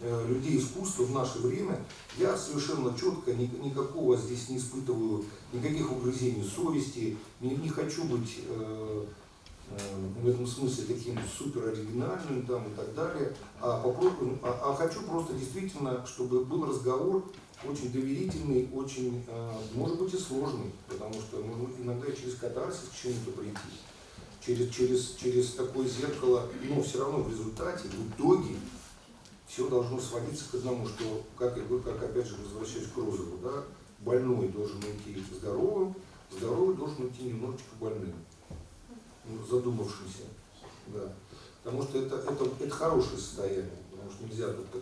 людей искусства в наше время, я совершенно четко никакого здесь не испытываю, никаких угрызений совести, не хочу быть в этом смысле таким супер оригинальным там, и так далее, а хочу просто действительно, чтобы был разговор очень доверительный, очень, может быть, и сложный, потому что иногда через катарсис к чему-то прийти, через такое зеркало, но все равно в результате, в итоге, все должно сводиться к одному, что, как опять же возвращаюсь к Розову, да, больной должен уйти здоровым, здоровый должен уйти немножечко больным, задумавшимся, да, потому что это хорошее состояние, потому что нельзя тут так.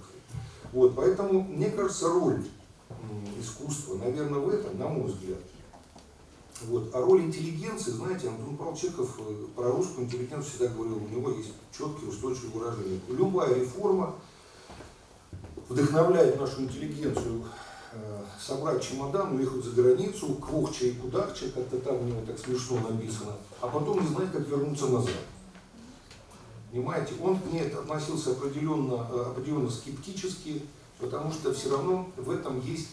Вот, поэтому, мне кажется, роль искусства, наверное, в этом, на мой взгляд. Вот. А роль интеллигенции, знаете, Антон Павлович Чехов про русскую интеллигенцию всегда говорил, у него есть четкие, устойчивые выражения. Любая реформа вдохновляет нашу интеллигенцию собрать чемодан, уехать за границу, квохча и кудахча, как-то там у него так смешно написано, а потом не знать, как вернуться назад. Понимаете, он к ней относился определенно скептически, потому что все равно в этом есть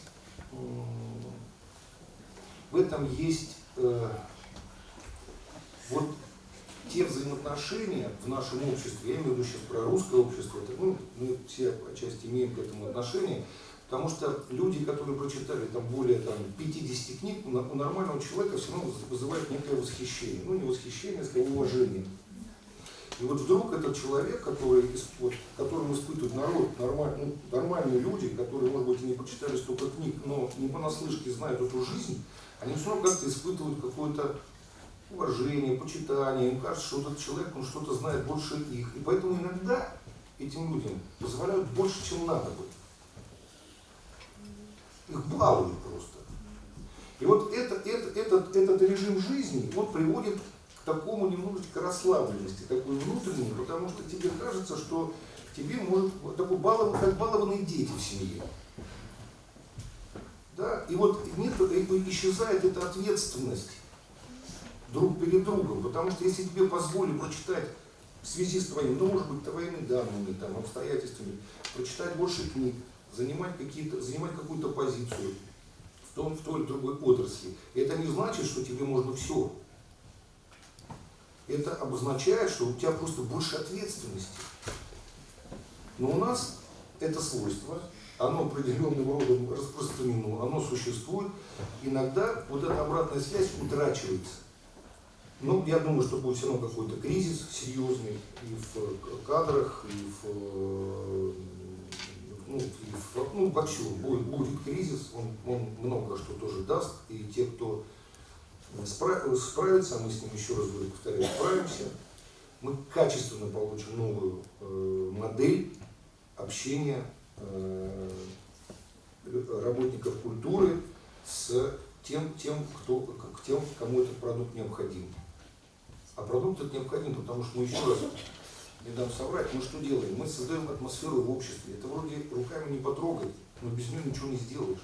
вот те взаимоотношения в нашем обществе, я имею в виду сейчас про русское общество, мы все отчасти имеем к этому отношение, потому что люди, которые прочитали там более 50 книг, у нормального человека все равно вызывает некое восхищение, не восхищение, а скорее уважение. И вот вдруг этот человек, которым испытывает народ, нормальные люди, которые, может быть, и не прочитали столько книг, но не понаслышке знают эту жизнь, они все равно как-то испытывают какое-то уважение, почитание, им кажется, что этот человек, он что-то знает больше их. И поэтому иногда этим людям позволяют больше, чем надо бы. Их балуют просто. И вот этот режим жизни, он приводит к такому немножечко расслабленности, такой внутренней, потому что тебе кажется, что тебе может такой как балованные дети в семье. Да? И вот исчезает эта ответственность друг перед другом, потому что если тебе позволили прочитать в связи с твоими, может быть, твоими данными, там, обстоятельствами, прочитать больше книг, занимать какую-то позицию в той или другой отрасли, это не значит, что тебе можно все. Это обозначает, что у тебя просто больше ответственности. Но у нас это свойство, оно определенным родом распространено, оно существует. Иногда вот эта обратная связь утрачивается. Я думаю, что будет все равно какой-то кризис серьезный и в кадрах, и вообще будет кризис, он много что тоже даст, и те, кто справится, а мы с ним, еще раз говорю, повторяю, справимся, мы качественно получим новую модель общения работников культуры с тем, кому этот продукт необходим. А продукт этот необходим, потому что мы, еще раз не дам соврать, мы что делаем? Мы создаем атмосферу в обществе. Это вроде руками не потрогать, но без нее ничего не сделаешь.